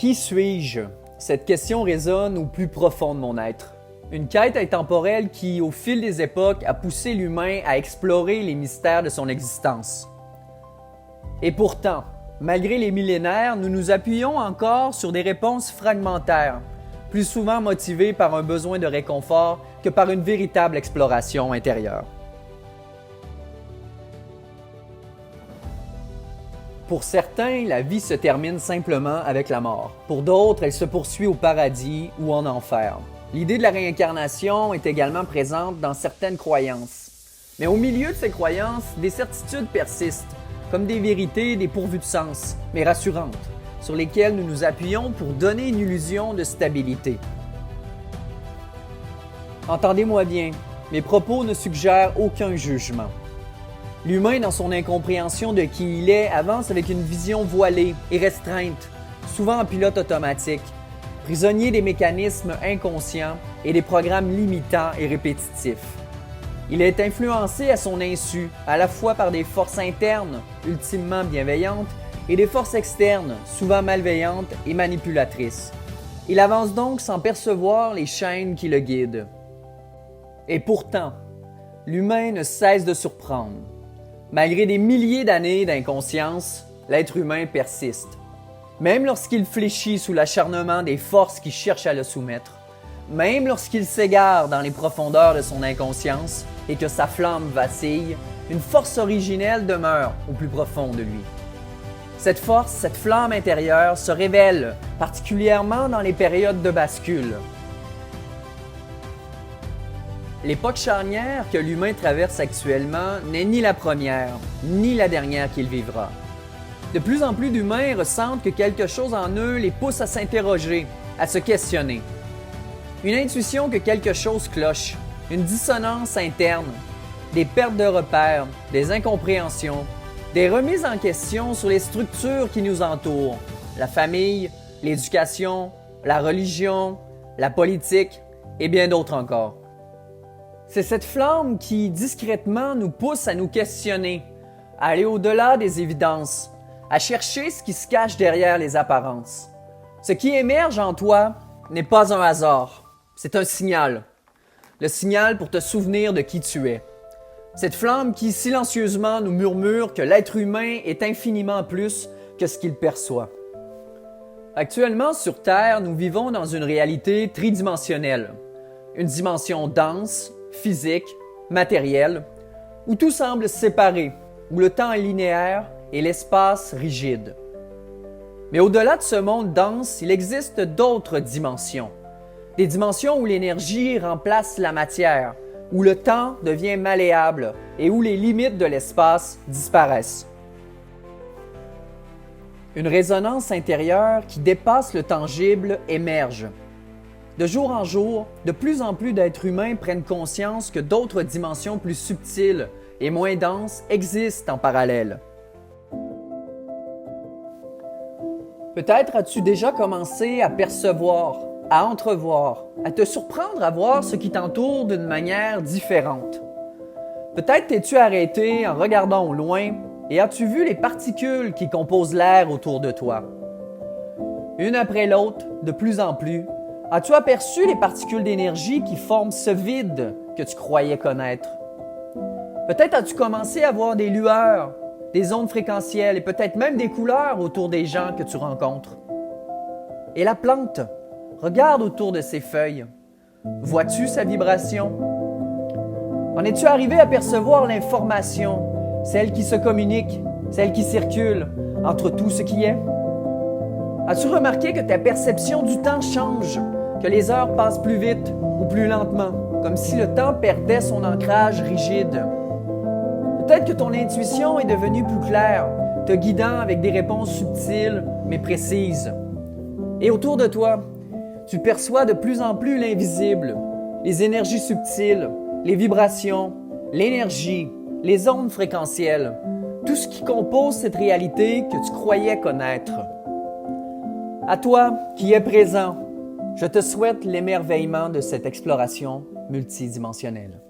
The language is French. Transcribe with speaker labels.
Speaker 1: Qui suis-je? Cette question résonne au plus profond de mon être. Une quête intemporelle qui, au fil des époques, a poussé l'humain à explorer les mystères de son existence. Et pourtant, malgré les millénaires, nous nous appuyons encore sur des réponses fragmentaires, plus souvent motivées par un besoin de réconfort que par une véritable exploration intérieure. Pour certains, la vie se termine simplement avec la mort. Pour d'autres, elle se poursuit au paradis ou en enfer. L'idée de la réincarnation est également présente dans certaines croyances. Mais au milieu de ces croyances, des certitudes persistent, comme des vérités dépourvues de sens, mais rassurantes, sur lesquelles nous nous appuyons pour donner une illusion de stabilité. Entendez-moi bien, mes propos ne suggèrent aucun jugement. L'humain, dans son incompréhension de qui il est, avance avec une vision voilée et restreinte, souvent en pilote automatique, prisonnier des mécanismes inconscients et des programmes limitants et répétitifs. Il est influencé à son insu, à la fois par des forces internes, ultimement bienveillantes, et des forces externes, souvent malveillantes et manipulatrices. Il avance donc sans percevoir les chaînes qui le guident. Et pourtant, l'humain ne cesse de surprendre. Malgré des milliers d'années d'inconscience, l'être humain persiste. Même lorsqu'il fléchit sous l'acharnement des forces qui cherchent à le soumettre, même lorsqu'il s'égare dans les profondeurs de son inconscience et que sa flamme vacille, une force originelle demeure au plus profond de lui. Cette force, cette flamme intérieure se révèle particulièrement dans les périodes de bascule. L'époque charnière que l'humain traverse actuellement n'est ni la première, ni la dernière qu'il vivra. De plus en plus d'humains ressentent que quelque chose en eux les pousse à s'interroger, à se questionner. Une intuition que quelque chose cloche, une dissonance interne, des pertes de repères, des incompréhensions, des remises en question sur les structures qui nous entourent, la famille, l'éducation, la religion, la politique et bien d'autres encore. C'est cette flamme qui, discrètement, nous pousse à nous questionner, à aller au-delà des évidences, à chercher ce qui se cache derrière les apparences. Ce qui émerge en toi n'est pas un hasard, c'est un signal. Le signal pour te souvenir de qui tu es. Cette flamme qui, silencieusement, nous murmure que l'être humain est infiniment plus que ce qu'il perçoit. Actuellement, sur Terre, nous vivons dans une réalité tridimensionnelle. Une dimension dense, physique, matérielle, où tout semble séparé, où le temps est linéaire et l'espace rigide. Mais au-delà de ce monde dense, il existe d'autres dimensions. Des dimensions où l'énergie remplace la matière, où le temps devient malléable et où les limites de l'espace disparaissent. Une résonance intérieure qui dépasse le tangible émerge. De jour en jour, de plus en plus d'êtres humains prennent conscience que d'autres dimensions plus subtiles et moins denses existent en parallèle. Peut-être as-tu déjà commencé à percevoir, à entrevoir, à te surprendre à voir ce qui t'entoure d'une manière différente. Peut-être t'es-tu arrêté en regardant au loin et as-tu vu les particules qui composent l'air autour de toi. Une après l'autre, de plus en plus, as-tu aperçu les particules d'énergie qui forment ce vide que tu croyais connaître? Peut-être as-tu commencé à voir des lueurs, des ondes fréquentielles et peut-être même des couleurs autour des gens que tu rencontres. Et la plante, regarde autour de ses feuilles. Vois-tu sa vibration? En es-tu arrivé à percevoir l'information, celle qui se communique, celle qui circule entre tout ce qui est? As-tu remarqué que ta perception du temps change, que les heures passent plus vite ou plus lentement, comme si le temps perdait son ancrage rigide? Peut-être que ton intuition est devenue plus claire, te guidant avec des réponses subtiles mais précises. Et autour de toi, tu perçois de plus en plus l'invisible, les énergies subtiles, les vibrations, l'énergie, les ondes fréquentielles, tout ce qui compose cette réalité que tu croyais connaître. À toi qui es présent, je te souhaite l'émerveillement de cette exploration multidimensionnelle.